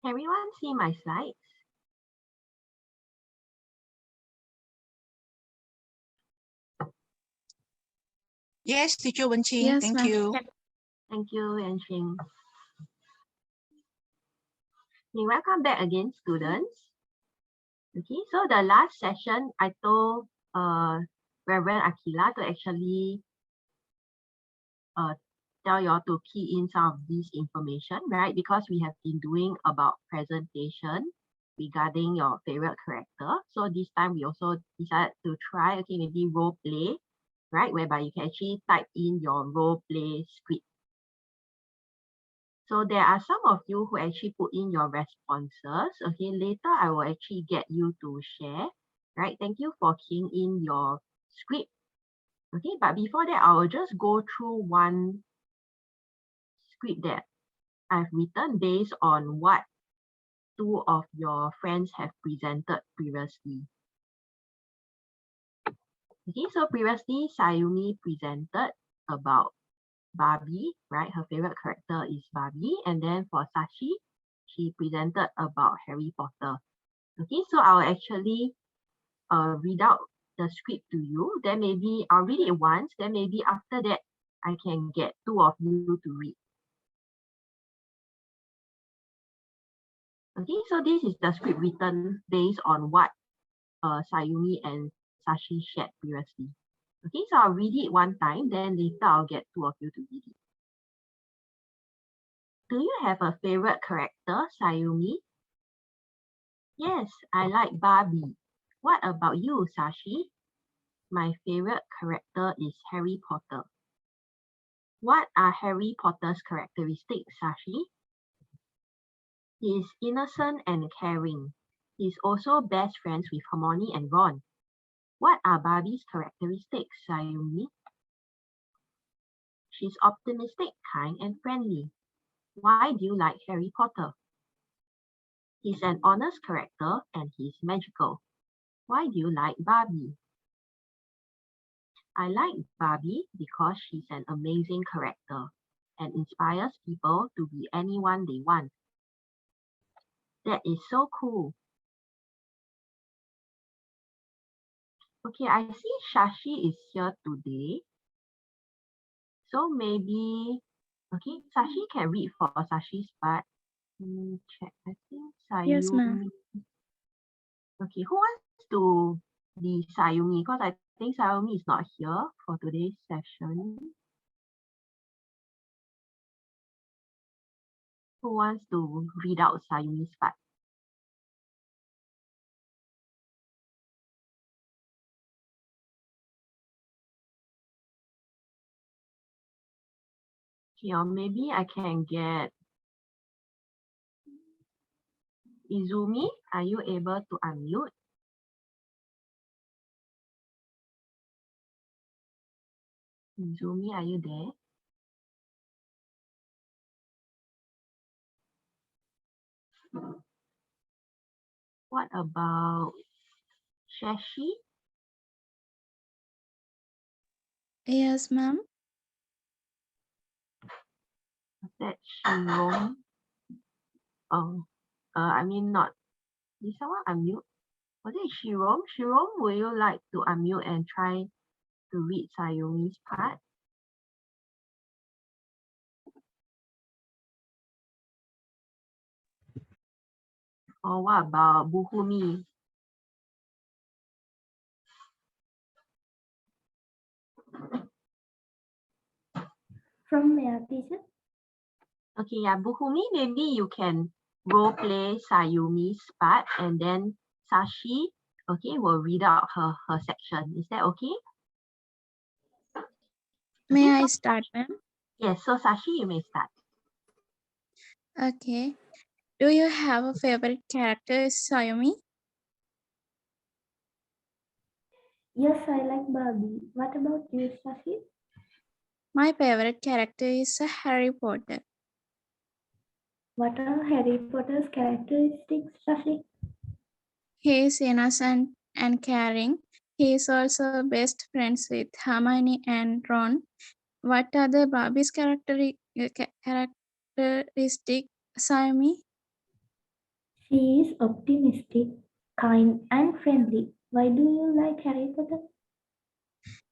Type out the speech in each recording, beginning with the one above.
Everyone see my slides? Yes, teacher Wenqing. Yes, Thank ma'am. you. Thank you, Yanqing. Okay, welcome back again, students. Okay, so the last session, I told Reverend Akila to actually tell you all to key in some of this information, right? Because we have been doing about presentation regarding your favorite character. So this time we also decided to try, okay, maybe role play, right? Whereby you can actually type in your role play script. So there are some of you who actually put in your responses. Okay, later I will actually get you to share, right? Thank you for keying in your script. Okay, but before that, I will just go through one script that I've written based on what two of your friends have presented previously. Okay, so previously Sayumi presented about Barbie, right? Her favorite character is Barbie. And then for Sashi, she presented about Harry Potter. Okay, so I'll actually read out the script to you. Then maybe I'll read it once. Then maybe after that, I can get two of you to read. Okay, so this is the script written based on what Sayumi and Sashi shared previously. Okay, so I'll read it one time, then later I'll get two of you to read it. Do you have a favorite character, Sayumi? Yes, I like Barbie. What about you, Sashi? My favorite character is Harry Potter. What are Harry Potter's characteristics, Sashi? He is innocent and caring. He is also best friends with Hermione and Ron. What are Barbie's characteristics, Sayumi? She's optimistic, kind, and friendly. Why do you like Harry Potter? He's an honest character and he's magical. Why do you like Barbie? I like Barbie because she's an amazing character and inspires people to be anyone they want. That is so cool. Okay, I see Shashi is here today. So maybe, okay, Sashi can read for Sashi's part. Check, I think Sayumi. Yes, ma'am. Okay, who wants to be Sayumi? Because I think Sayumi is not here for today's session. Who wants to read out Sayumi's part? Okay, or maybe I can get Izumi. Are you able to unmute? Izumi, are you there? What about Shashi? Yes, ma'am. That Shirom? Oh, I mean not. Did someone unmute? Was it Shirom? Shirom, would you like to unmute and try to read Sayumi's part? Or what about Buhumi? From where, teacher? Okay, yeah, Buhumi, maybe you can role play Sayumi's part and then Sashi, okay, will read out her section. Is that okay? May Okay, I start, ma'am? yes, so Sashi, you may start. Okay. Do you have a favorite character, Sayumi? Yes, I like Barbie. What about you, Shashi? My favorite character is Harry Potter. What are Harry Potter's characteristics, Shashi? He is innocent and caring. He is also best friends with Hermione and Ron. What are the Barbie's characteristic, Sayumi? She is optimistic, kind, and friendly. Why do you like Harry Potter?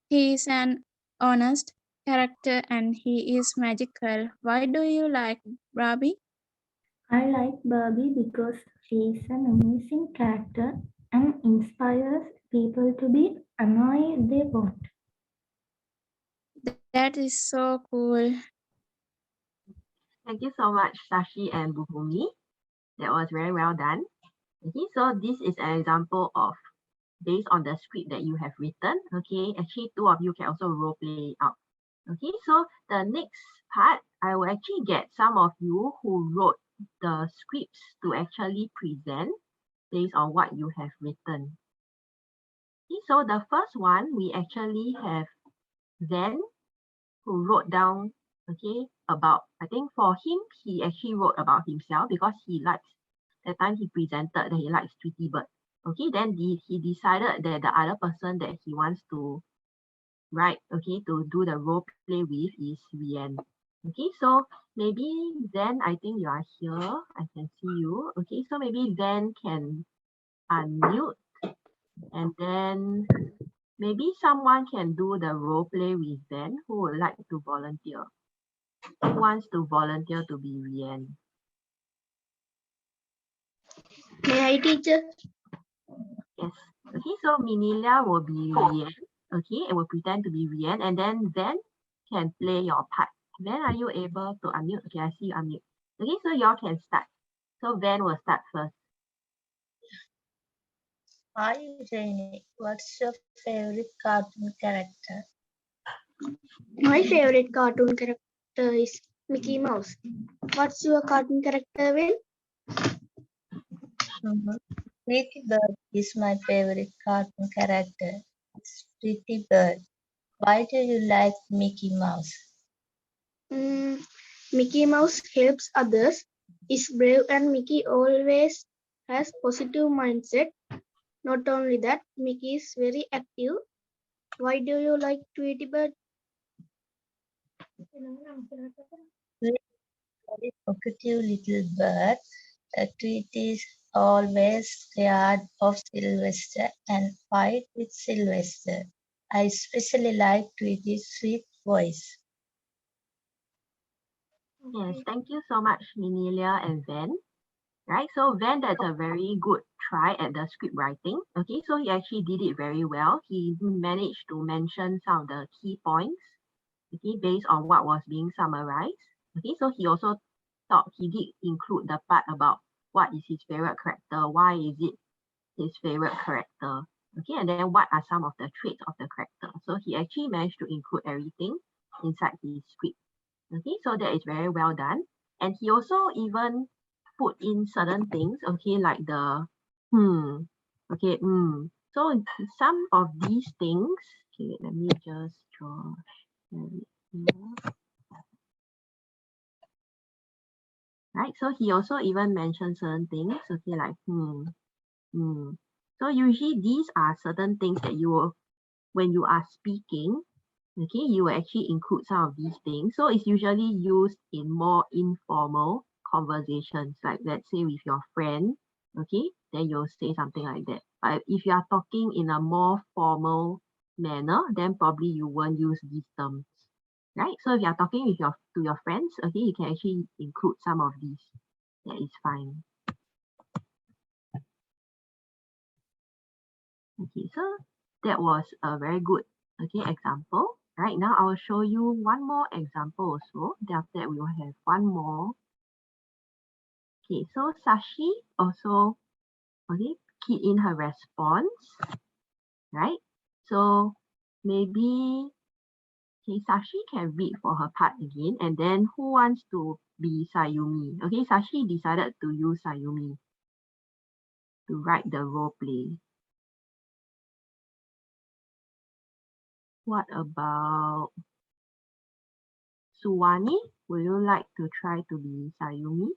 He is an honest character and he is magical. Why do you like Barbie? I like Barbie because she is an amazing character and inspires people to be annoyed if they want. That is so cool. Thank you so much, Sashi and Buhumi. That was very well done. Okay, so this is an example of based on the script that you have written. Okay, actually two of you can also role play out. Okay, so the next part, I will actually get some of you who wrote the scripts to actually present based on what you have written. Okay, so the first one, we actually have Van, who wrote down, okay, about, I think for him, he actually wrote about himself because he likes, that time he presented that he likes Tweety Bird. Okay, then he decided that the other person that he wants to write, okay, to do the role play with is Rian. Okay, so maybe then I think you are here. I can see you. Okay, so maybe then can unmute and then maybe someone can do the role play with Ben who would like to volunteer. Who wants to volunteer to be Rian? May I, teacher? Yes. Okay, so Minilia will be Rian. Okay, it will pretend to be Rian and then Ben can play your part. Then are you able to unmute? Okay, I see you unmute. Okay, so y'all can start. So Van will start first. Hi, Rainy. What's your favorite cartoon character? My favorite cartoon character is Mickey Mouse. What's your cartoon character, Will? Pretty Bird is my favorite cartoon character. It's Pretty Bird. Why do you like Mickey Mouse? Mickey Mouse helps others, is brave, and Mickey always has positive mindset. Not only that, Mickey is very active. Why do you like Tweety Bird? Very talkative little bird. Tweety is always scared of Sylvester and fight with Sylvester. I especially like Tweety's sweet voice. Yes, thank you so much, Minilia and Van. Right, so Van, that's a very good try at the script writing. Okay, so he actually did it very well. He managed to mention some of the key points, okay, based on what was being summarized. Okay, so he also thought he did include the part about what is his favorite character, why is it his favorite character, okay, and then what are some of the traits of the character. So he actually managed to include everything inside his script. Okay, so that is very well done. And he also even put in certain things, okay, like the okay, So some of these things, okay, let me just draw. Right, so he also even mentioned certain things, okay, like So usually these are certain things that you will, when you are speaking, okay, you will actually include some of these things. So it's usually used in more informal conversations, like let's say with your friend, okay, then you'll say something like that. But if you are talking in a more formal manner, then probably you won't use these terms, right? So if you are talking with to your friends, okay, you can actually include some of these. That is fine. Okay, so that was a very good, okay, example. Right now, I will show you one more example also. Then after that, we will have one more. Okay, so Sashi also, okay, key in her response, right? So maybe, okay, Sashi can read for her part again. And then who wants to be Sayumi? Okay, Sashi decided to use Sayumi to write the role play. What about Suwani? Would you like to try to be Sayumi?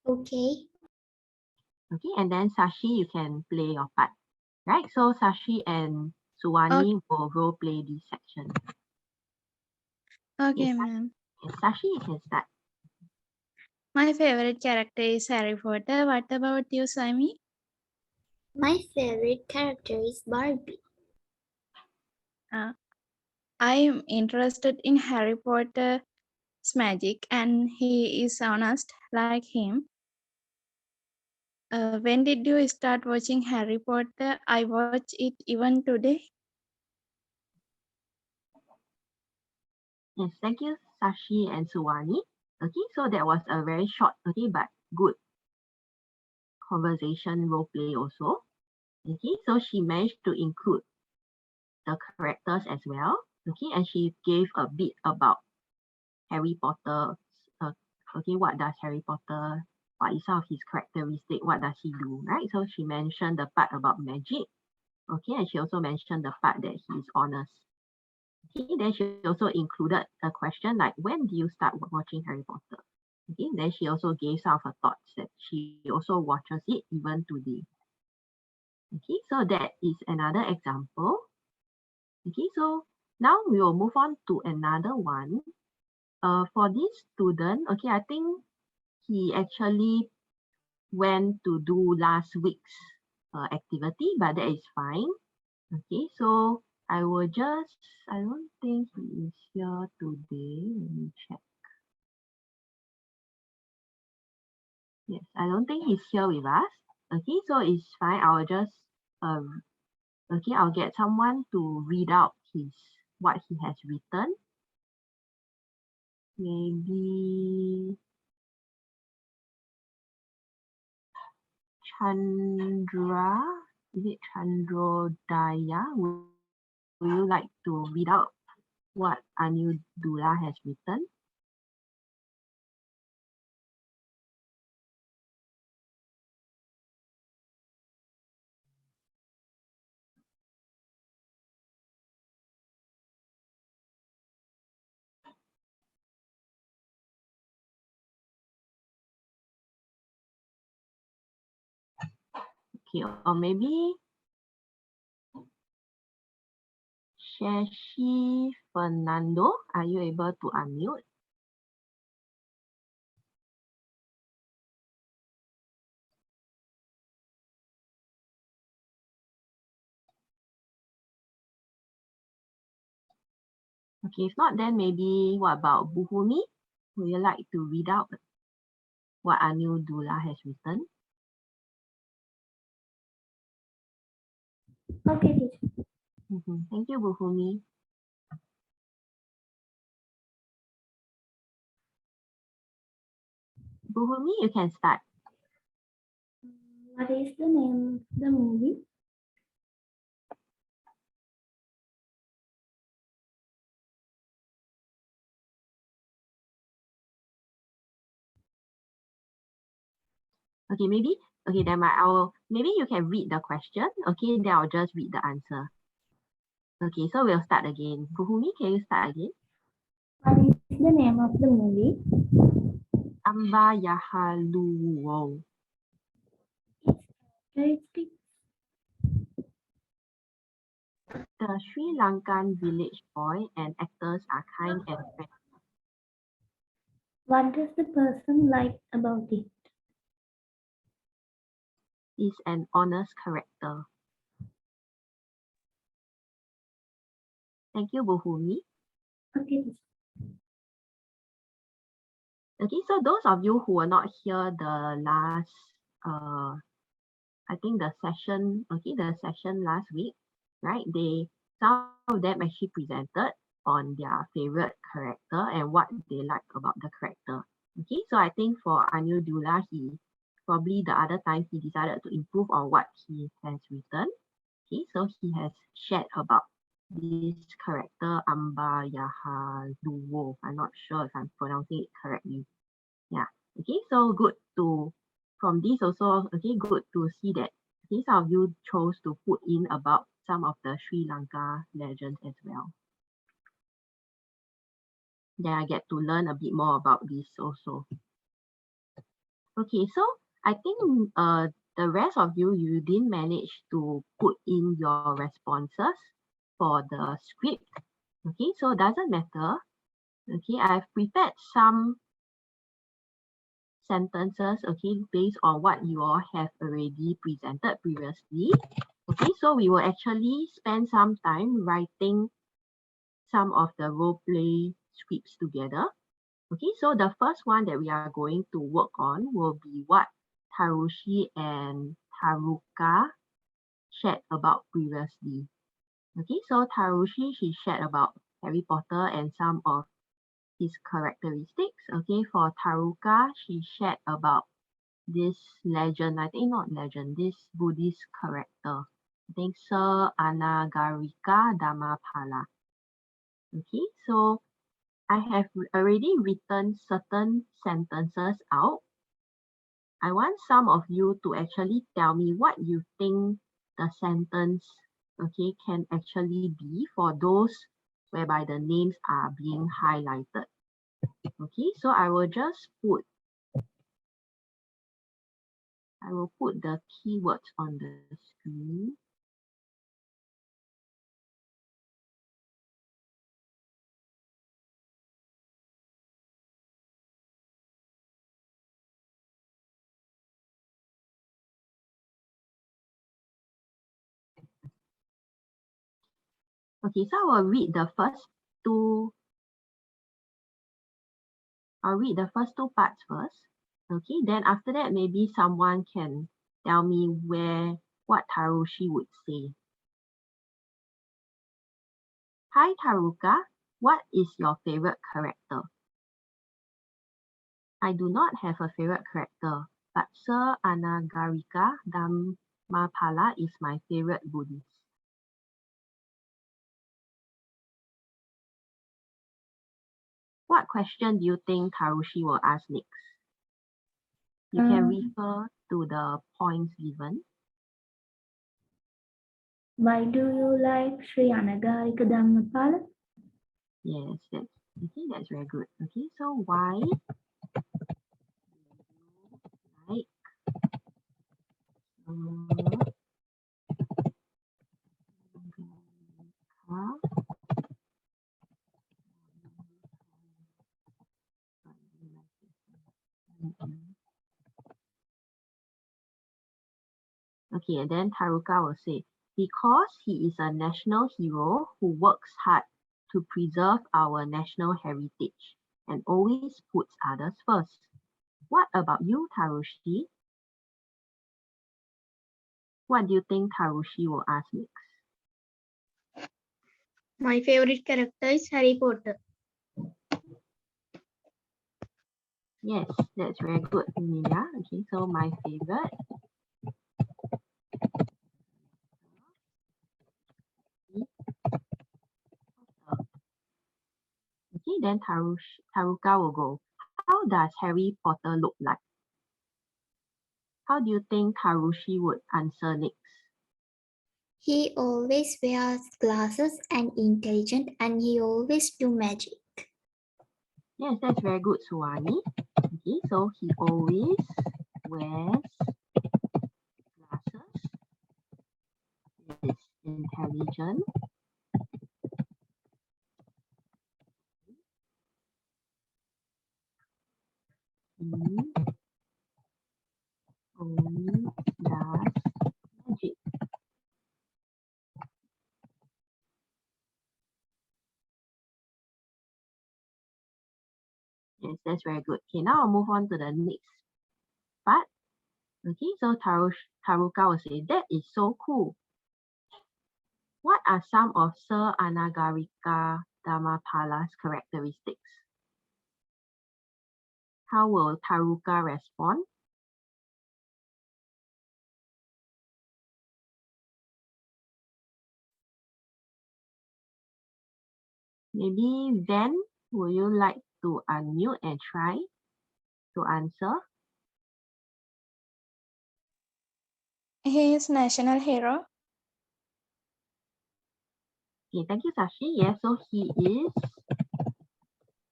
Okay. Okay, and then Sashi, you can play your part. Right, so Sashi and Suwani will role play this section. Okay, Yes, ma'am. yes, Sashi, you can start. My favorite character is Harry Potter. What about you, Sami? My favorite character is Barbie. I am interested in Harry Potter's magic and he is honest like him. When did you start watching Harry Potter? I watch it even today. Yes, thank you, Sashi and Suwani. Okay, so that was a very short, okay, but good conversation role play also. Okay, so she managed to include the characters as well. Okay, and she gave a bit about Harry Potter. Okay, what does Harry Potter, what is some of his characteristic, what does he do, right? So she mentioned the part about magic. Okay, and she also mentioned the part that he is honest. Okay, then she also included a question like, when do you start watching Harry Potter? Okay, then she also gave some of her thoughts that she also watches it even today. Okay, so that is another example. Okay, so now we will move on to another one. For this student, okay, I think he actually went to do last week's activity, but that is fine. Okay, so I don't think he is here today. Let me check. Yes, I don't think he's here with us. Okay, so it's fine. I'll just okay, I'll get someone to read out what he has written. Maybe Chandra, is it Chandrodaya? Would you like to read out what Anudula has written? Okay, or maybe Shashi Fernando, are you able to unmute? Okay, if not, then maybe what about Buhumi? Would you like to read out what Anudula has written? Okay, teacher. Thank you, Buhumi. Buhumi, you can start. What is the name of the movie? Okay, then maybe you can read the question. Okay, then I'll just read the answer. Okay, so we'll start again. Buhumi, can you start again? What is the name of the movie? Amba Yahaluwo. Characteristic. The Sri Lankan village boy and actors are kind and friendly. What does the person like about it? Is an honest character. Thank you, Buhumi. Okay, Okay, so those of you who were not here the last, I think the session last week, right? Some of them actually presented on their favorite character and what they like about the character. Okay, so I think for Anudula, he probably the other time he decided to improve on what he has written. Okay, so he has shared about this character Amba Yahaluwo. I'm not sure if I'm pronouncing it correctly. Yeah. Okay, so good to from this also, okay, good to see that okay, some of you chose to put in about some of the Sri Lanka legends as well. Then I get to learn a bit more about this also. Okay, so I think the rest of you, you didn't manage to put in your responses for the script. Okay, so doesn't matter. Okay, I've prepared some sentences, okay, based on what you all have already presented previously. Okay, so we will actually spend some time writing some of the role play scripts together. Okay, so the first one that we are going to work on will be what Tarushi and Taruka shared about previously. Okay, so Tarushi, she shared about Harry Potter and some of his characteristics. Okay, for Taruka, she shared about this legend, I think not legend, this Buddhist character. I think Sir Anagarika Dhammapala. Okay, so I have already written certain sentences out. I want some of you to actually tell me what you think the sentence, okay, can actually be for those whereby the names are being highlighted. Okay, so I will put the keywords on the screen. Okay, so I will read the first two. I'll read the first two parts first. Okay, then after that, maybe someone can tell me what Tarushi would say. Hi Taruka, what is your favorite character? I do not have a favorite character, but Sir Anagarika Dhammapala is my favorite Buddhist. What question do you think Tarushi will ask next? You can refer to the points given. Why do you like Sri Anagarika Dhammapala? Yes, that's very good. Okay, so why do you like Okay, and then Taruka will say, because he is a national hero who works hard to preserve our national heritage and always puts others first. What about you, Tarushi? What do you think Tarushi will ask next? My favorite character is Harry Potter. Yes, that's very good, Emilia. Okay, so my favorite. Okay, then Taruka will go. How does Harry Potter look like? How do you think Tarushi would answer next? He always wears glasses and intelligent and he always do magic. Yes, that's very good, Suwani. Okay, so he always wears glasses. He is intelligent. He only does magic. Yes, that's very good. Okay, now I'll move on to the next part. Okay, so Taruka will say, that is so cool. What are some of Sir Anagarika Dhammapala's characteristics? How will Taruka respond? Maybe Van, would you like to unmute and try to answer? He is national hero. Okay, thank you, Sashi. Yes, so he is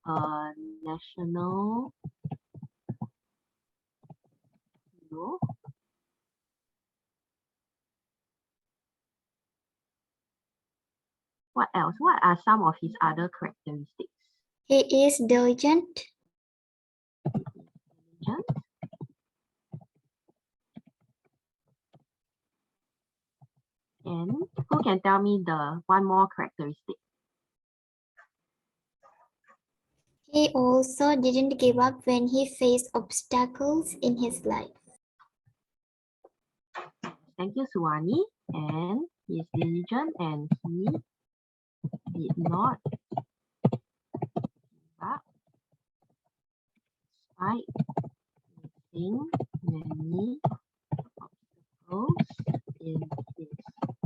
a national hero. What else? What are some of his other characteristics? He is diligent. Diligent. And who can tell me the one more characteristic? He also didn't give up when he faced obstacles in his life. Thank you, Suwani. And he is diligent and he did not give up despite facing many obstacles in his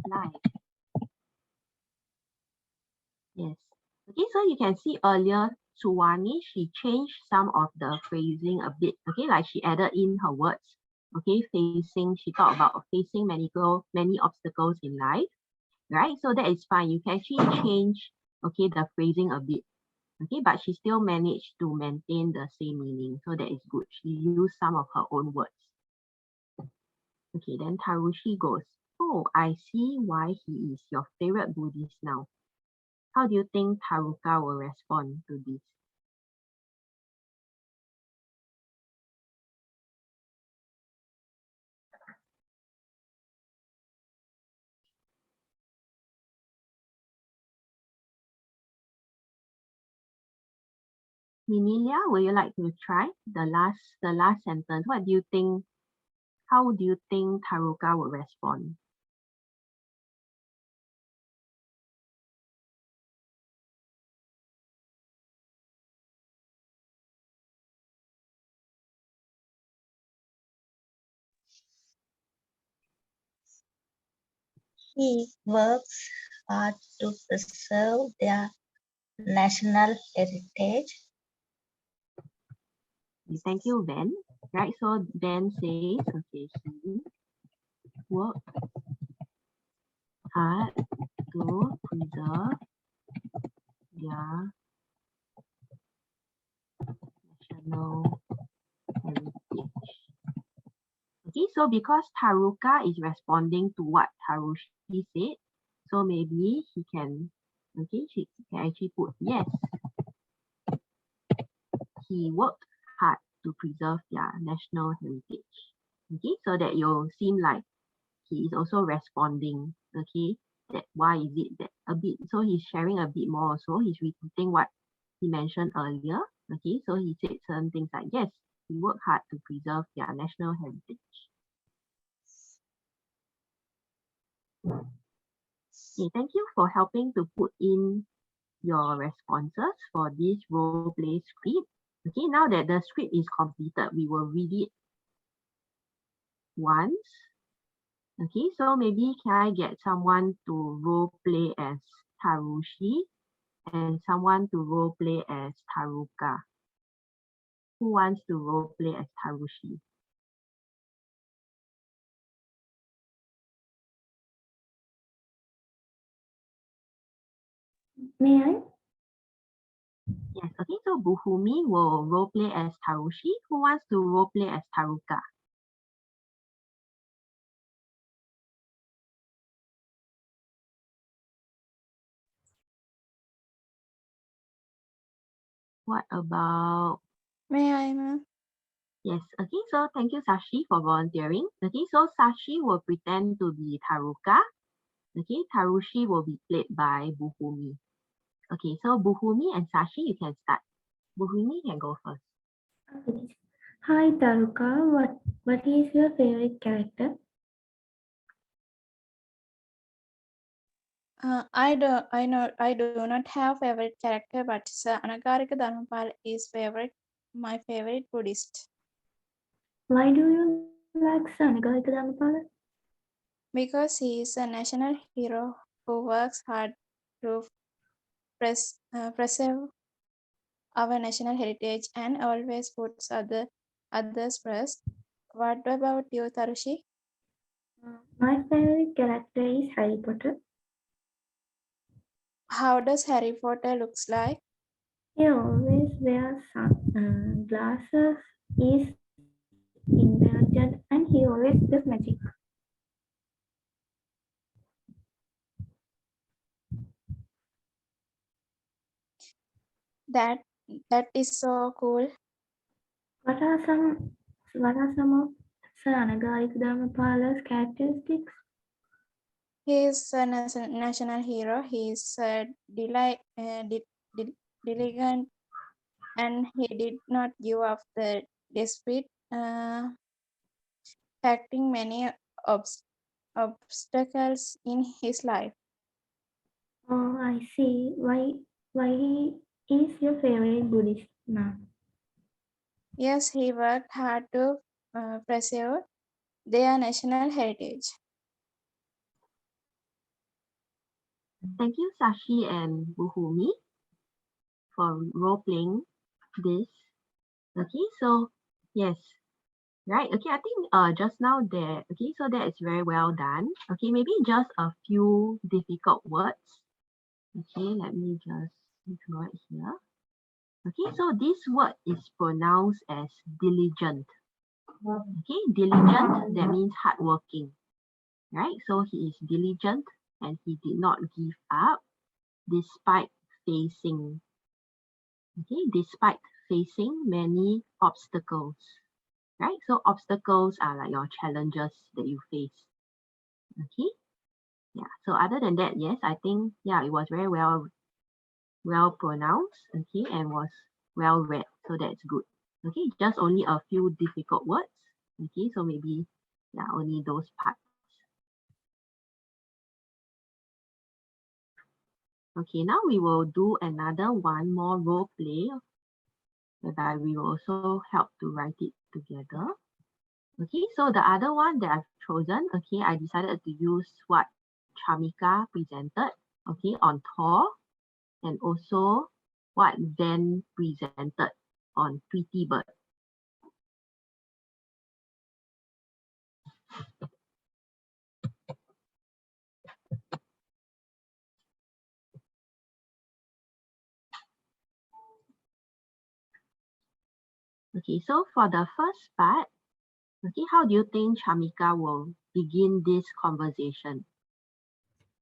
life. Yes. Okay, so you can see earlier, Suwani, she changed some of the phrasing a bit. Okay, like she added in her words. Okay, she talked about facing many obstacles in life, right? So that is fine. You can actually change, okay, the phrasing a bit. Okay, but she still managed to maintain the same meaning. So that is good. She used some of her own words. Okay, then Tarushi goes, oh, I see why he is your favorite Buddhist now. How do you think Taruka will respond to this? Minilia, would you like to try the last sentence? What do you think? How do you think Taruka will respond? He works hard to preserve their national heritage. Thank you, Ben. Right, so Ben says, okay, he worked hard to preserve their national heritage. Okay, so because Taruka is responding to what Tarushi said, so maybe he can, okay, she can actually put yes. He worked hard to preserve their national heritage. Okay, so that you'll seem like he is also responding. Okay, that why is it that a bit? So he's sharing a bit more. Also, he's repeating what he mentioned earlier. Okay, so he said certain things like yes, he worked hard to preserve their national heritage. Okay, thank you for helping to put in your responses for this role play script. Okay, now that the script is completed, we will read it once. Okay, so maybe can I get someone to role play as Tarushi and someone to role play as Taruka? Who wants to role play as Tarushi? May I? Yes, okay, so Buhumi will role play as Tarushi. Who wants to role play as Taruka? What about... May I, ma'am? Yes, okay, so thank you, Sashi, for volunteering. Okay, so Sashi will pretend to be Taruka. Okay, Tarushi will be played by Buhumi. Okay, so Buhumi and Sashi, you can start. Buhumi can go first. Okay. Hi Taruka, what is your favorite character? I do not have favorite character, but Anagarika Dharmapal is my favorite Buddhist. Why do you like Sanagarika Dhamapala? Because he is a national hero who works hard to preserve our national heritage and always puts others first. What about you, Tarushi? My favorite character is Harry Potter. How does Harry Potter looks like? He always wears glasses, is invented, and he always does magic. That is so cool. What are some of Sir Anagarika Dharmapala's characteristics? He is a national hero. He is diligent, and he did not give up the despite facing many obstacles in his life. Oh, I see. Why he is your favorite Buddhist now? Yes, he worked hard to preserve their national heritage. Thank you, Sashi and Buhumi, for role-playing this. Okay, so yes, right. Okay, I think just now there. Okay, so that is very well done. Okay, maybe just a few difficult words. Okay, let me just draw it here. Okay, so this word is pronounced as diligent. Okay, diligent, that means hardworking, right? So he is diligent and he did not give up despite facing, many obstacles, right? So obstacles are like your challenges that you face. Okay, yeah. So other than that, yes, I think it was very well pronounced, okay, and was well read. So that's good. Okay, just only a few difficult words. Okay, so maybe only those parts. Okay, now we will do another one more role play whereby we will also help to write it together. Okay, so the other one that I've chosen, okay, I decided to use what Chamika presented, okay, on Thor, and also what Van presented on Tweety Bird. Okay, so for the first part, okay, how do you think Chamika will begin this conversation?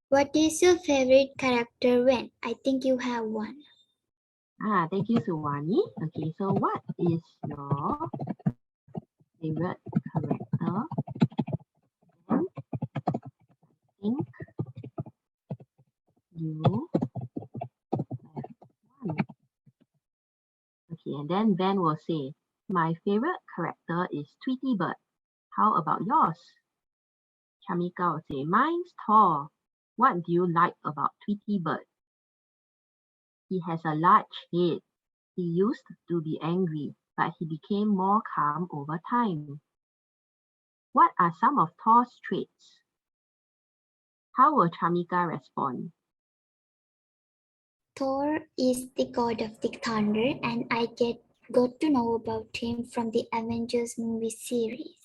What is your favorite character, When? I think you have one. Thank you, Suwani. Okay, so what is your favorite character? And I think you have one. Okay, and then Ben will say, my favorite character is Tweety Bird. How about yours? Chamika will say, mine's Thor. What do you like about Tweety Bird? He has a large head. He used to be angry, but he became more calm over time. What are some of Thor's traits? How will Chamika respond? Thor is the god of the thunder, and I got to know about him from the Avengers movie series.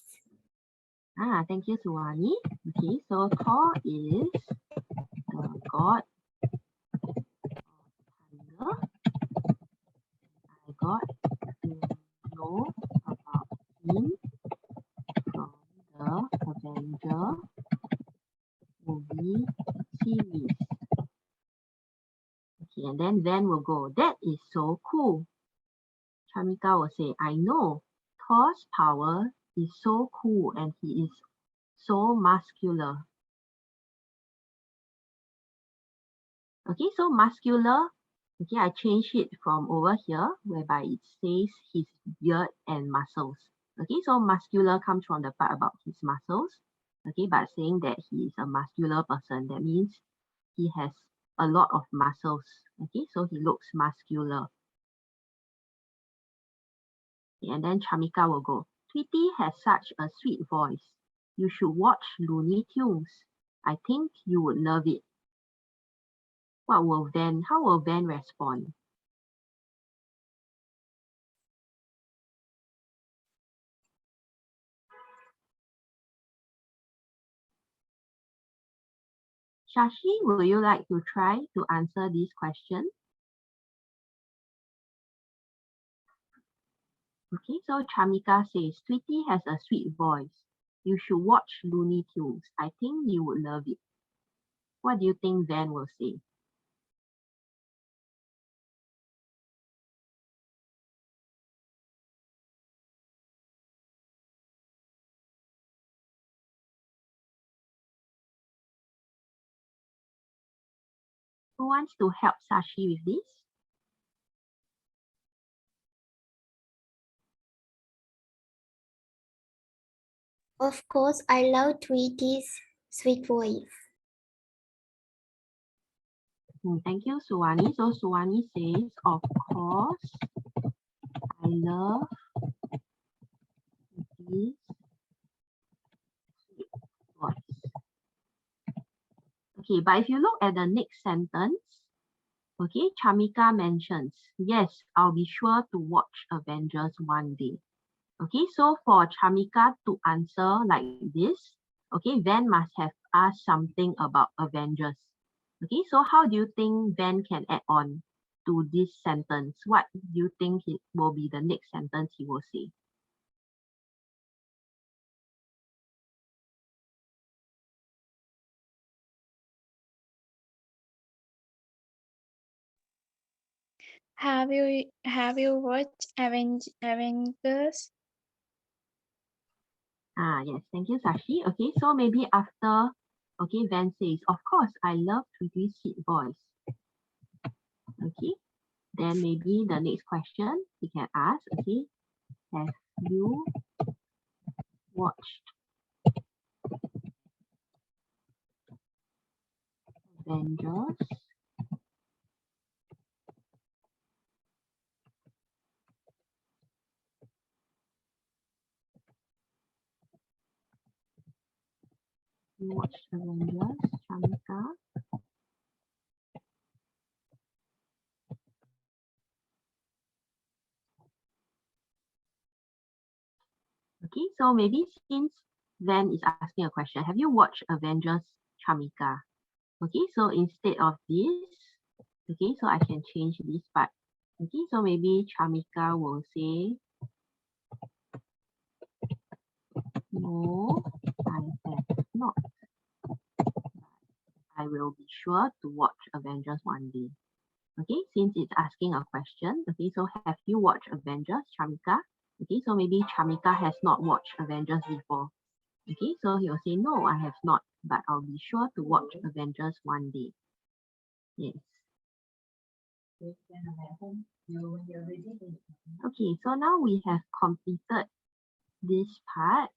Thank you, Suwani. Okay, so Thor is the god of thunder. I got to know about him from the Avenger movie series. Okay, and then Van will go, that is so cool. Chamika will say, I know. Thor's power is so cool and he is so muscular. Okay, so muscular, okay, I changed it from over here whereby it says his beard and muscles. Okay, so muscular comes from the part about his muscles. Okay, but saying that he is a muscular person, that means he has a lot of muscles. Okay, so he looks muscular. Okay, and then Chamika will go, Tweety has such a sweet voice. You should watch Looney Tunes. I think you would love it. How will Van respond? Shashi, will you like to try to answer this question? Okay, so Chamika says, Tweety has a sweet voice. You should watch Looney Tunes. I think you would love it. What do you think Van will say? Who wants to help Sashi with this? Of course, I love Tweety's sweet voice. Thank you, Suwani. So Suwani says, of course, I love this sweet voice. Okay, but if you look at the next sentence, okay, Chamika mentions, yes, I'll be sure to watch Avengers one day. Okay, so for Chamika to answer like this, okay, Van must have asked something about Avengers. Okay, so how do you think Van can add on to this sentence? What do you think will be the next sentence he will say? Have you watched Avengers? Yes, thank you, Sashi. Okay, so maybe after, okay, Van says, of course, I love Tweety's sweet voice. Okay, then maybe the next question he can ask, okay, have you watched Avengers? You watched Avengers, Chamika? Okay, so maybe since Van is asking a question, have you watched Avengers, Chamika? Okay, so instead of this, okay, so I can change this part. Okay, so maybe Chamika will say, no, I have not. I will be sure to watch Avengers one day. Okay, since it's asking a question, okay, so have you watched Avengers, Chamika? Okay, so maybe Chamika has not watched Avengers before. Okay, so he will say, no, I have not, but I'll be sure to watch Avengers one day. Yes. Okay, so now we have completed this part.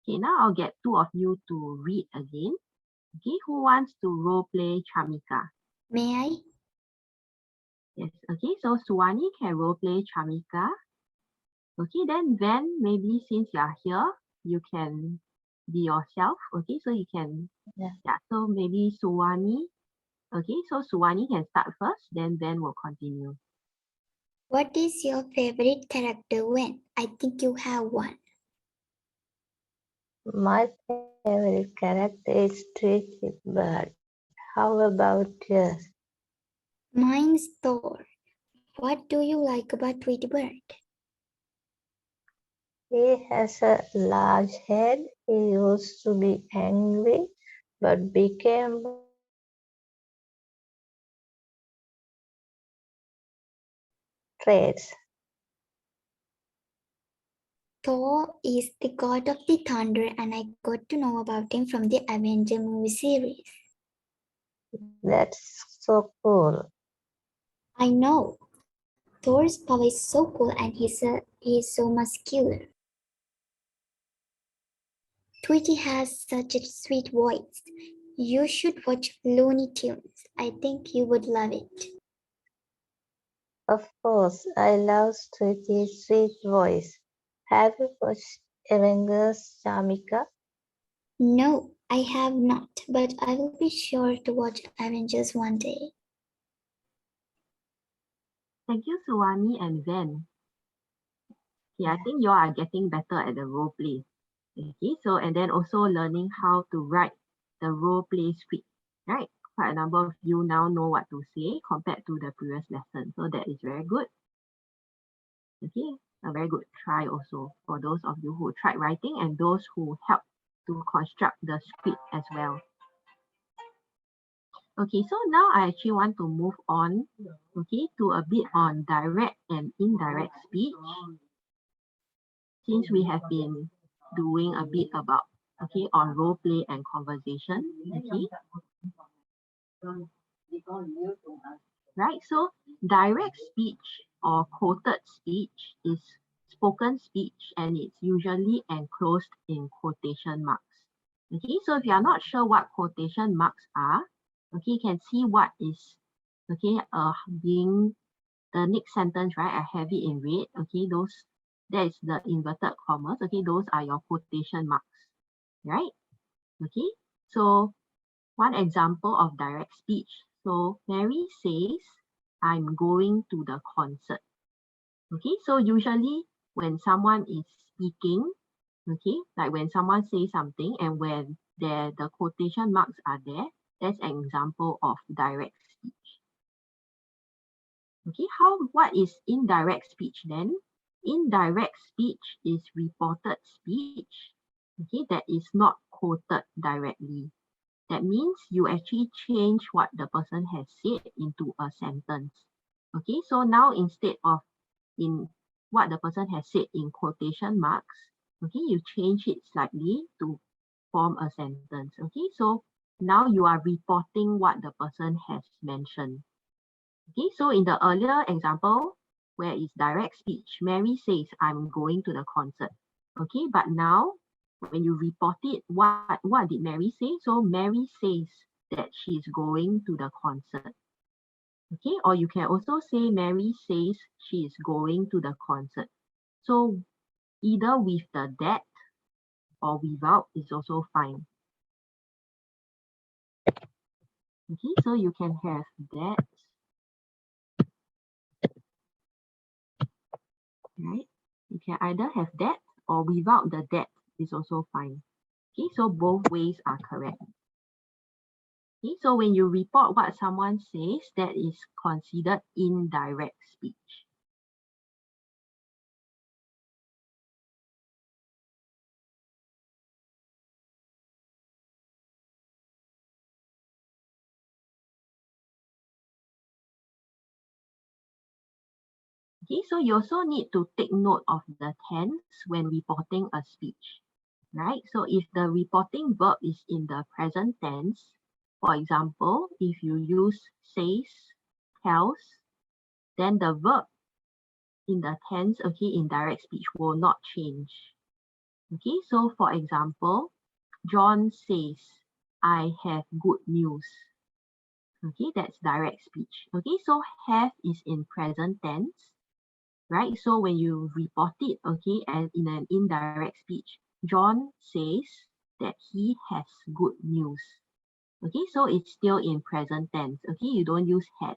Okay, now I'll get two of you to read again. Okay, who wants to role play Chamika? May I? Yes, okay, so Suwani can role play Chamika. Okay, then Van, maybe since you are here, you can be yourself. Okay, so you can, yeah, so maybe Suwani. Okay, so Suwani can start first, then Van will continue. What is your favorite character, Wen? I think you have one. My favorite character is Tweety Bird. How about yours? Mine's Thor. What do you like about Tweety Bird? He has a large head. He used to be angry, but became traits. Thor is the god of the thunder, and I got to know about him from the Avenger movie series. That's so cool. I know. Thor's power is so cool, and he's so muscular. Tweety has such a sweet voice. You should watch Looney Tunes. I think you would love it. Of course, I love Tweety's sweet voice. Have you watched Avengers, Chamika? No, I have not, but I will be sure to watch Avengers one day. Thank you, Suwani and Van. Yeah, I think you are getting better at the role play. Okay, so and then also learning how to write the role play script, right? Quite a number of you now know what to say compared to the previous lesson. So that is very good. Okay, a very good try also for those of you who tried writing and those who helped to construct the script as well. Okay, so now I actually want to move on, okay, to a bit on direct and indirect speech. Since we have been doing a bit about okay, on role play and conversation, okay. Right, so direct speech or quoted speech is spoken speech and it's usually enclosed in quotation marks. Okay, so if you are not sure what quotation marks are, okay, you can see what is, okay, being the next sentence, right? I have it in red, okay, that is the inverted commas, okay, those are your quotation marks, right? Okay, so one example of direct speech. So Mary says, I'm going to the concert. Okay, so usually when someone is speaking, okay, like when someone says something and when the quotation marks are there, that's an example of direct speech. Okay, what is indirect speech then? Indirect speech is reported speech, okay, that is not quoted directly. That means you actually change what the person has said into a sentence. Okay, so now instead of in what the person has said in quotation marks, okay, you change it slightly to form a sentence. Okay, so now you are reporting what the person has mentioned. Okay, so in the earlier example, where it's direct speech, Mary says, I'm going to the concert. Okay, but now when you report it, what did Mary say? So Mary says that she's going to the concert. Okay, or you can also say Mary says she is going to the concert. So either with the that or without is also fine. Okay, so you can have that, right? You can either have that or without the that is also fine. Okay, so both ways are correct. Okay, so when you report what someone says, that is considered indirect speech. Okay, so you also need to take note of the tense when reporting a speech, right? So if the reporting verb is in the present tense, for example, if you use says, tells, then the verb in the tense, okay, in direct speech will not change. Okay, so for example, John says, I have good news. Okay, that's direct speech. Okay, so have is in present tense, right? So when you report it, okay, and in an indirect speech, John says that he has good news. Okay, so it's still in present tense. Okay, you don't use had,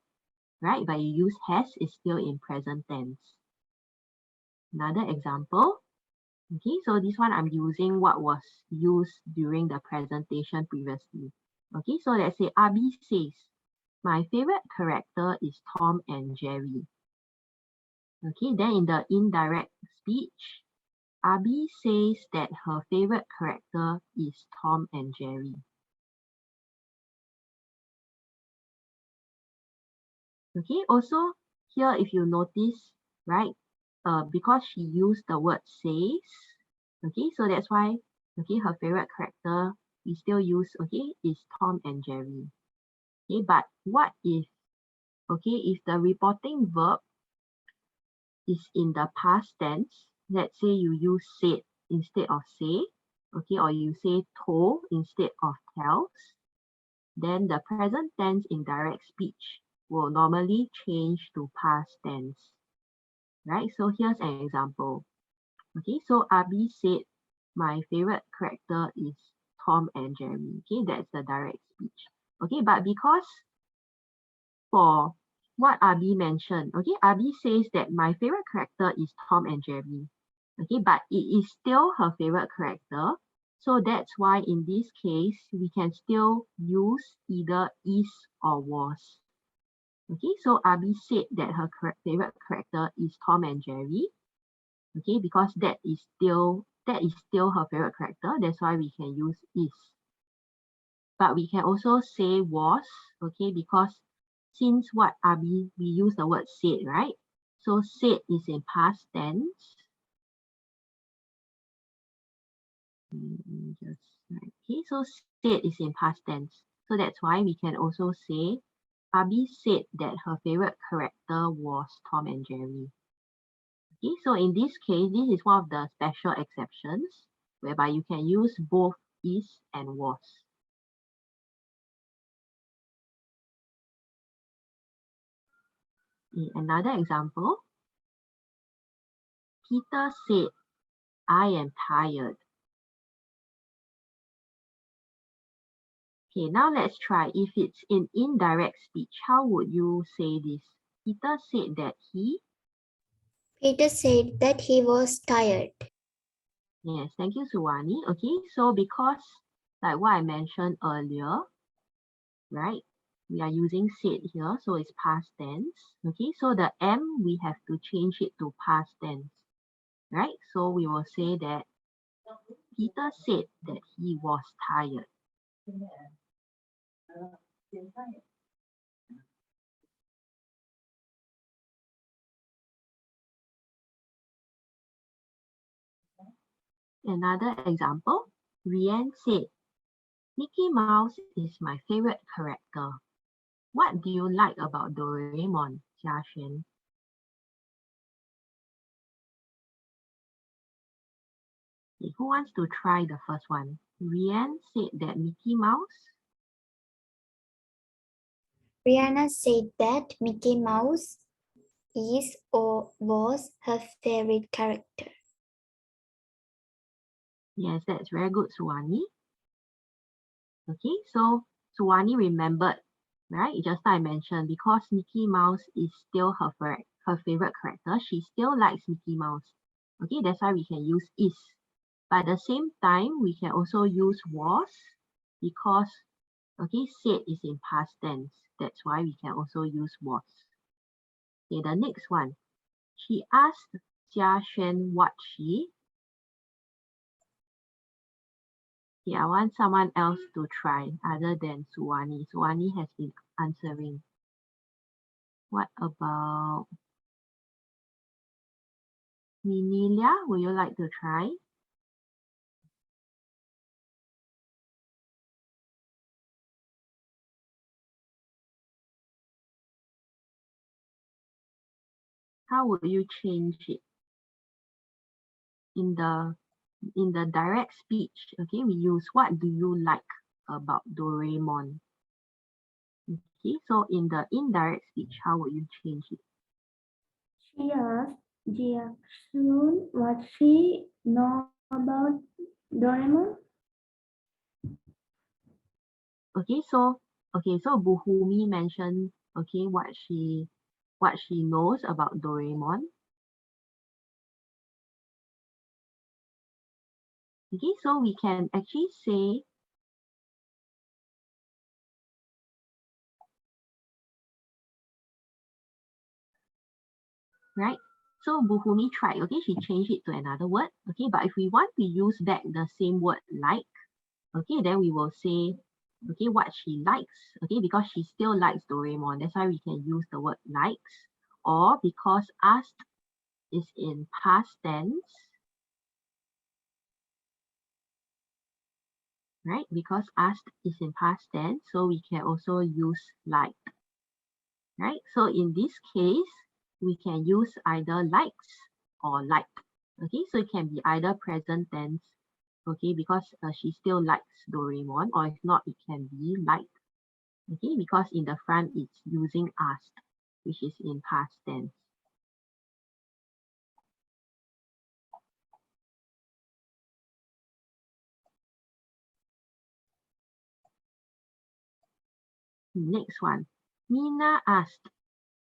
right? But you use has, is still in present tense. Another example. Okay, so this one I'm using what was used during the presentation previously. Okay, so let's say Abi says, my favorite character is Tom and Jerry. Okay, then in the indirect speech, Abi says that her favorite character is Tom and Jerry. Okay, also here if you notice, right, because she used the word says, okay, so that's why, okay, her favorite character we still use, okay, is Tom and Jerry. Okay, but what if, okay, if the reporting verb is in the past tense, let's say you use said instead of say, okay, or you say told instead of tells, then the present tense in direct speech will normally change to past tense, right? So here's an example. Okay, so Abi said, my favorite character is Tom and Jerry. Okay, that's the direct speech. Okay, but because for what Abi mentioned, okay, Abi says that my favorite character is Tom and Jerry. Okay, but it is still her favorite character. So that's why in this case, we can still use either is or was. Okay, so Abi said that her favorite character is Tom and Jerry. Okay, because that is still her favorite character. That's why we can use is. But we can also say was, okay, because since what Abi, we use the word said, right? So said is in past tense. Okay, so said is in past tense. So that's why we can also say, Abby said that her favorite character was Tom and Jerry. Okay, so in this case, this is one of the special exceptions whereby you can use both is and was. Okay, another example. Peter said, I am tired. Okay, now let's try. If it's in indirect speech, how would you say this? Peter said that he. Peter said that he was tired. Yes, thank you, Suwani. Okay, so because like what I mentioned earlier, right? We are using said here, so it's past tense. Okay, so the M we have to change it to past tense, right? So we will say that Peter said that he was tired. Another example, Rianne said, Mickey Mouse is my favorite character. What do you like about Doraemon, Jiaxuan? Okay, who wants to try the first one? Rianne said that Mickey Mouse. Rihanna said that Mickey Mouse is or was her favorite character. Yes, that's very good, Suwani. Okay, so Suwani remembered, right? Just like I mentioned, because Mickey Mouse is still her favorite character, she still likes Mickey Mouse. Okay, that's why we can use is. But at the same time, we can also use was because, okay, said is in past tense. That's why we can also use was. Okay, the next one. She asked Jiaxuan what she. Okay, I want someone else to try other than Suwani. Suwani has been answering. What about Minilia? Would you like to try? How would you change it? In the direct speech, okay, we use what do you like about Doraemon? Okay, so in the indirect speech, how would you change it? She asked Jiaxun what she know about Doraemon. Okay, so Buhumi mentioned what she knows about Doraemon. Okay, so we can actually say right. So Buhumi tried, okay, she changed it to another word, okay, but if we want to use back the same word like, okay, then we will say, okay, what she likes, okay, because she still likes Doraemon, that's why we can use the word likes, or because asked is in past tense, right, because asked is in past tense, so we can also use like, right, so in this case, we can use either likes or like. Okay, so it can be either present tense, okay, because she still likes Doraemon, or if not, it can be like, okay, because in the front it's using asked, which is in past tense. Next one, Nina asked,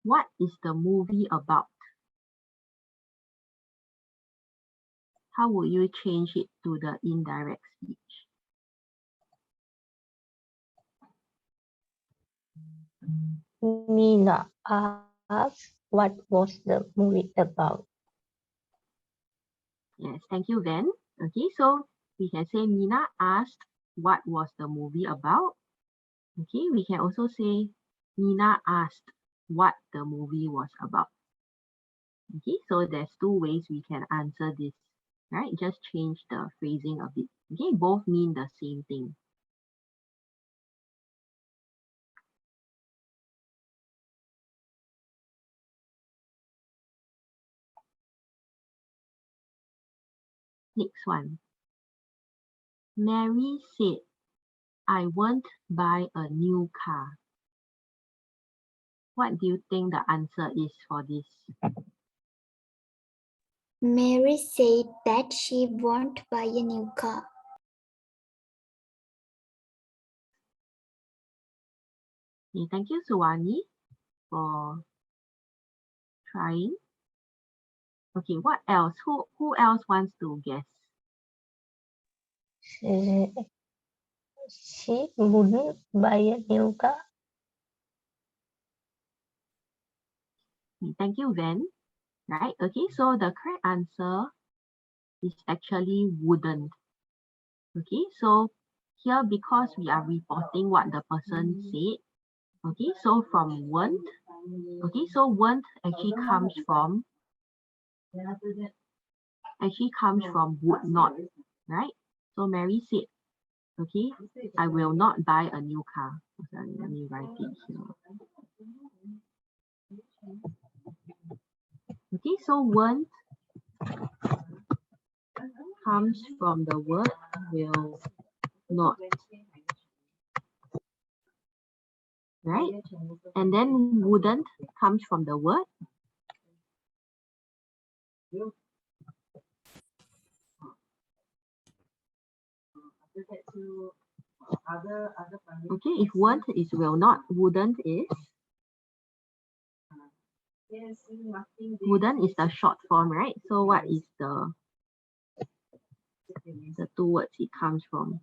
what is the movie about? How would you change it to the indirect speech? Mina asked what was the movie about. Yes, thank you, Van. Okay, so we can say Nina asked what was the movie about. Okay, we can also say Nina asked what the movie was about. Okay, so there's two ways we can answer this, right? Just change the phrasing a bit. Okay, both mean the same thing. Next one. Mary said, I won't buy a new car. What do you think the answer is for this? Mary said that she won't buy a new car. Okay, thank you, Suwani, for trying. Okay, what else? Who else wants to guess? She wouldn't buy a new car. Okay, thank you, Van. Right, okay, so the correct answer is actually wouldn't. Okay, so here because we are reporting what the person said, okay, so from won't, okay, so won't actually comes from would not, right? So Mary said, okay, I will not buy a new car. Sorry, let me write it here. Okay, so won't comes from the word will not, right? And then wouldn't comes from the word okay, if won't is will not, wouldn't is the short form, right? So what is the two words it comes from?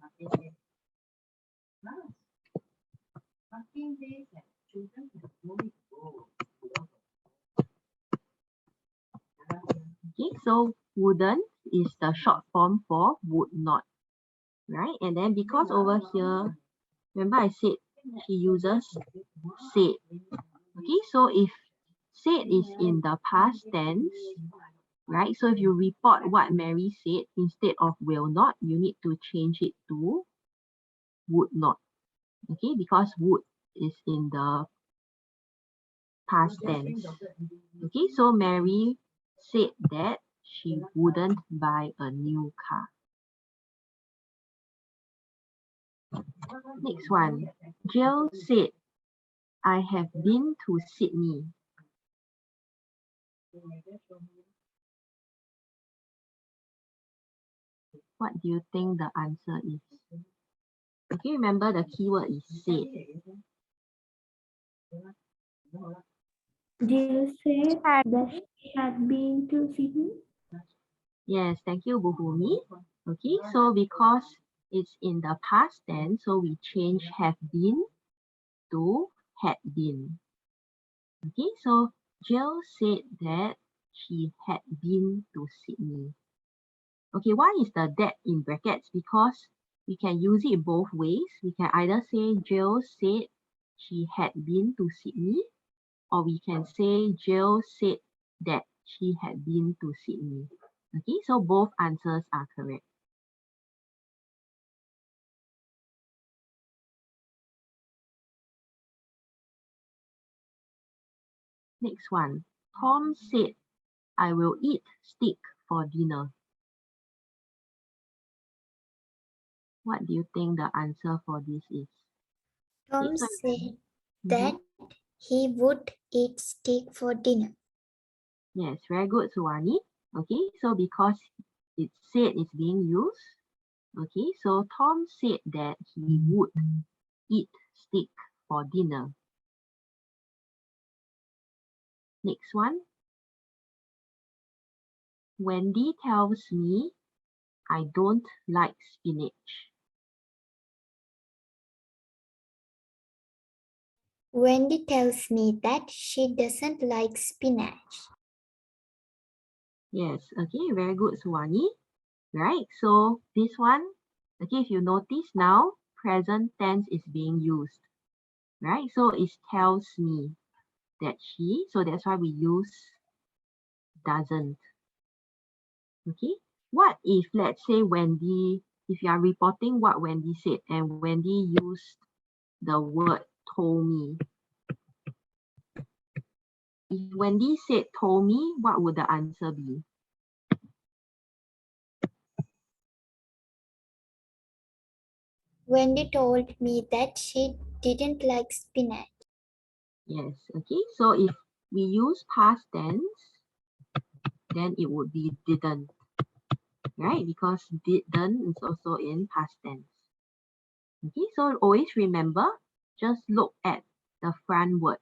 Okay, so wouldn't is the short form for would not, right? And then because over here, remember I said she uses said. Okay, so if said is in the past tense, right? So if you report what Mary said, instead of will not, you need to change it to would not. Okay, because would is in the past tense. Okay, so Mary said that she wouldn't buy a new car. Next one. Jill said, I have been to Sydney. What do you think the answer is? Okay, remember the keyword is said. Jill said that she had been to Sydney. Yes, thank you, Buhumi. Okay, so because it's in the past tense, so we change have been to had been. Okay, so Jill said that she had been to Sydney. Okay, why is the that in brackets? Because we can use it both ways. We can either say Jill said she had been to Sydney, or we can say Jill said that she had been to Sydney. Okay, so both answers are correct. Next one. Tom said, I will eat steak for dinner. What do you think the answer for this is? Tom So- said that he would eat steak for dinner. Yes, very good, Suwani. Okay, so because it said is being used, okay, so Tom said that he would eat steak for dinner. Next one. Wendy tells me I don't like spinach. Wendy tells me that she doesn't like spinach. Yes, okay, very good, Suwani. Right, so this one, okay, if you notice now, present tense is being used. Right, so it tells me that she, so that's why we use doesn't. Okay, what if let's say Wendy if you are reporting what Wendy said and Wendy used the word told me. If Wendy said told me, what would the answer be? Wendy told me that she didn't like spinach. Yes, okay. So if we use past tense, then it would be didn't, right? Because didn't is also in past tense. Okay, so always remember, just look at the front word.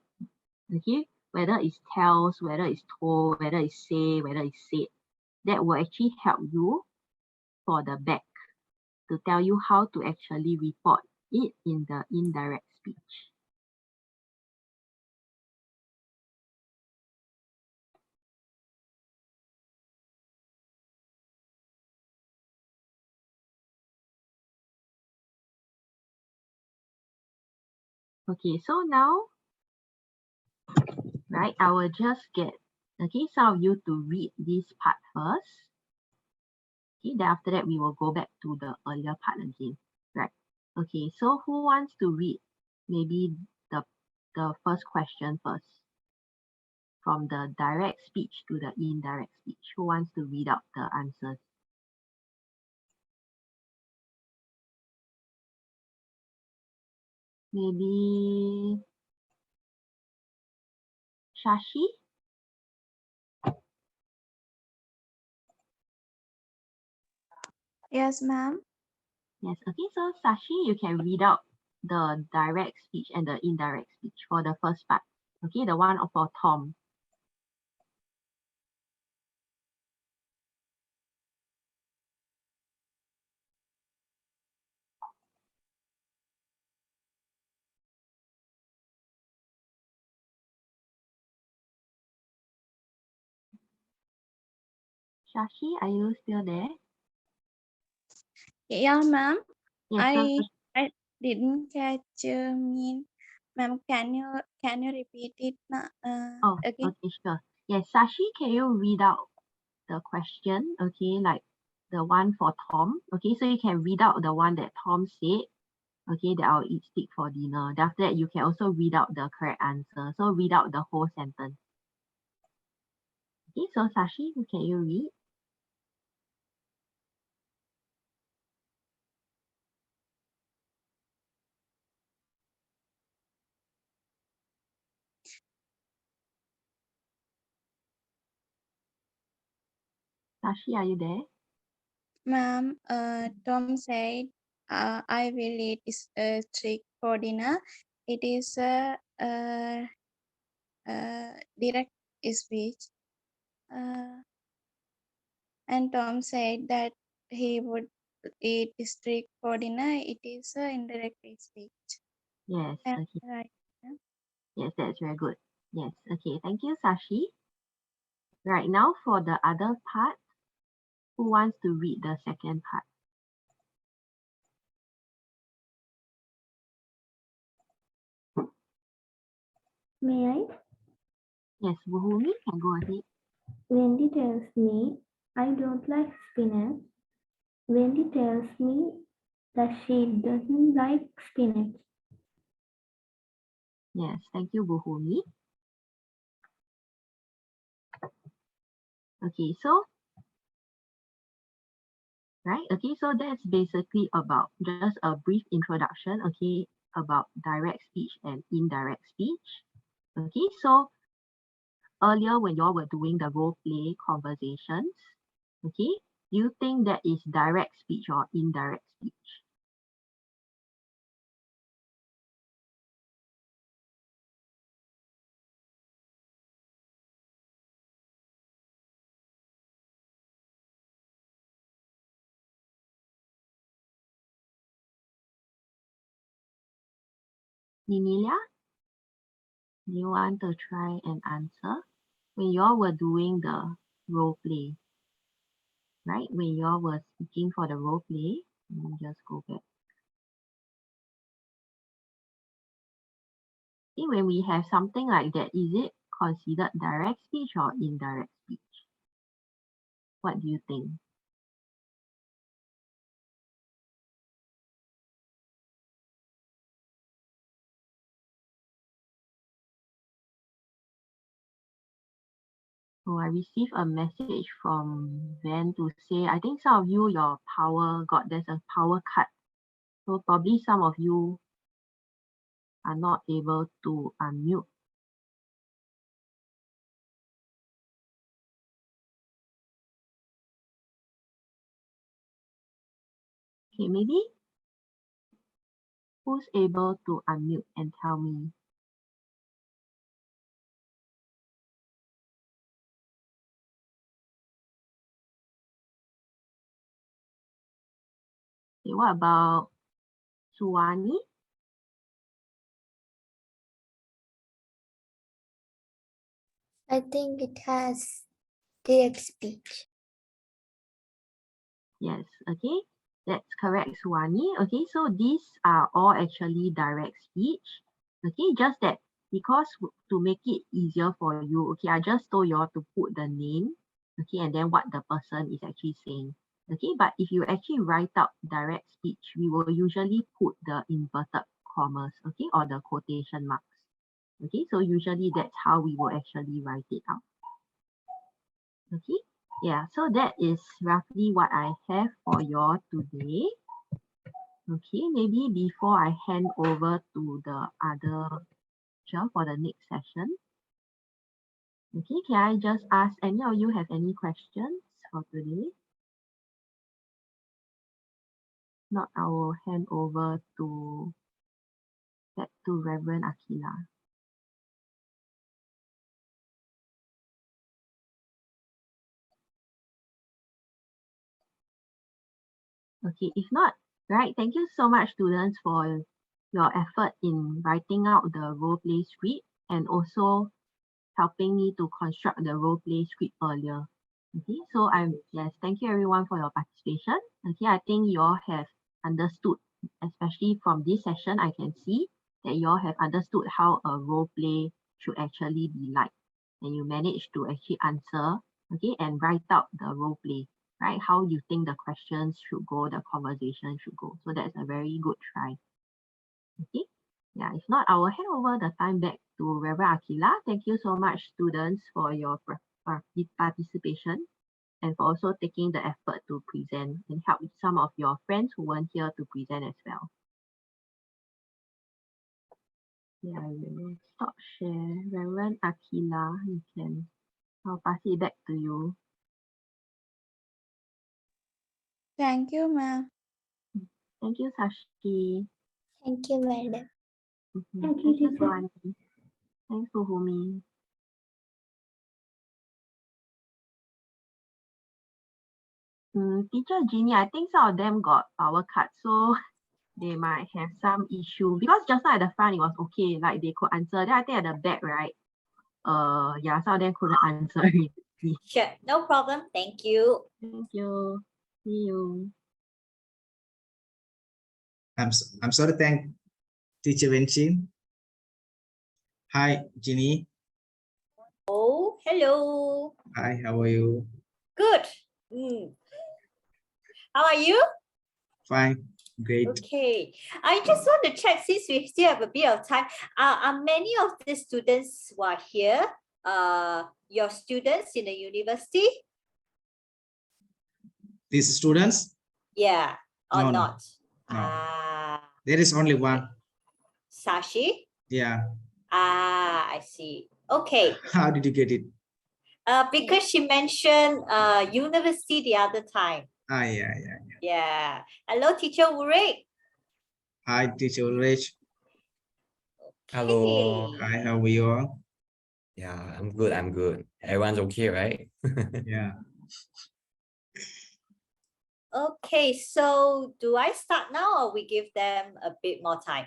Okay, whether it's tells, whether it's told, whether it's say, whether it's said, that will actually help you for the back to tell you how to actually report it in the indirect speech. Okay, so now, right, I will just get, okay, some of you to read this part first. Okay, then after that, we will go back to the earlier part again, right? Okay, so who wants to read maybe the first question first? From the direct speech to the indirect speech. Who wants to read out the answers? Maybe Shashi? Yes, ma'am. Yes, okay, so Sashi, you can read out the direct speech and the indirect speech for the first part. Okay, the one for Tom. Shashi, are you still there? Yeah, ma'am. Yes, so I didn't catch mean, ma'am. Can you repeat it again? okay, sure. Yes, Sashi, can you read out the question? Okay, like the one for Tom. Okay, so you can read out the one that Tom said. Okay, that I'll eat steak for dinner. Then after that, you can also read out the correct answer. So read out the whole sentence. Okay, so Sashi, can you read? Sashi, are you there? Ma'am, Tom said, I will eat steak for dinner. It is a direct speech. And Tom said that he would eat steak for dinner. It is a indirect speech. Yes, okay. Right. Yeah. Yes, that's very good. Yes, okay. Thank you, Sashi. Right now, for the other part, who wants to read the second part? May I? Yes, Buhumi can go ahead. Wendy tells me I don't like spinach. Wendy tells me that she doesn't like spinach. Yes, thank you, Buhumi. Okay, so, right, okay, so that's basically about just a brief introduction, okay, about direct speech and indirect speech. Okay, so earlier when y'all were doing the role play conversations, okay, do you think that is direct speech or indirect speech? Ninilia, do you want to try and answer? When y'all were doing the role play, right? When y'all were speaking for the role play, let me just go back. Okay, when we have something like that, is it considered direct speech or indirect speech? What do you think? Oh, I received a message from Van to say, I think some of you, your power there's a power cut. So probably some of you are not able to unmute. Okay, maybe who's able to unmute and tell me? Okay, what about Suwani? I think it has direct speech. Yes, okay, that's correct, Suwani. Okay, so these are all actually direct speech. Okay, just that because to make it easier for you, okay, I just told you all to put the name, okay, and then what the person is actually saying. Okay, but if you actually write out direct speech, we will usually put the inverted commas, okay, or the quotation marks. Okay, so usually that's how we will actually write it out. Okay, yeah, so that is roughly what I have for you all today. Okay, maybe before I hand over to the other teacher for the next session. Okay, can I just ask any of you have any questions for today? Not, I will hand over back to Reverend Akila. Okay, if not, right, thank you so much, students, for your effort in writing out the role play script and also helping me to construct the role play script earlier. Okay, so yes, thank you everyone for your participation. Okay, I think you all have understood, especially from this session, I can see that you all have understood how a role play should actually be like. And you managed to actually answer, okay, and write out the role play, right? How you think the questions should go, the conversation should go. So that's a very good try. Okay. Yeah, if not, I will hand over the time back to Reverend Akila. Thank you so much, students, for your participation and for also taking the effort to present and help some of your friends who weren't here to present as well. Yeah, I will stop share. Reverend Akila, I'll pass it back to you. Thank you, ma'am. Thank you, Sashi. Thank you, madam. Thank you, teacher. Suwani. Thanks, Suhumi. Teacher Jeannie, I think some of them got power cut, so they might have some issue because just now at the front it was okay, like they could answer. Then I think at the back, right? Yeah, some of them couldn't answer. Sure, no problem. Thank you. Thank you. See you. I'm sorry, thank Teacher Vincin. Hi, Ginny. Oh, hello. Hi, how are you? Good. How are you? Fine, great. Okay. I just want to check since we still have a bit of time. Are many of the students who are here your students in the university? These students? Yeah, or No, no, not? no. There is only one. Sashi? Yeah. I see. Okay. How did you get it? Because she mentioned university the other time. Yeah. Yeah. Hello, Teacher Ulrich. Hi, Teacher Ulrich. Hello. Hi, how are you all? Yeah, I'm good. I'm good. Everyone's okay, right? Yeah. Okay, so do I start now or we give them a bit more time?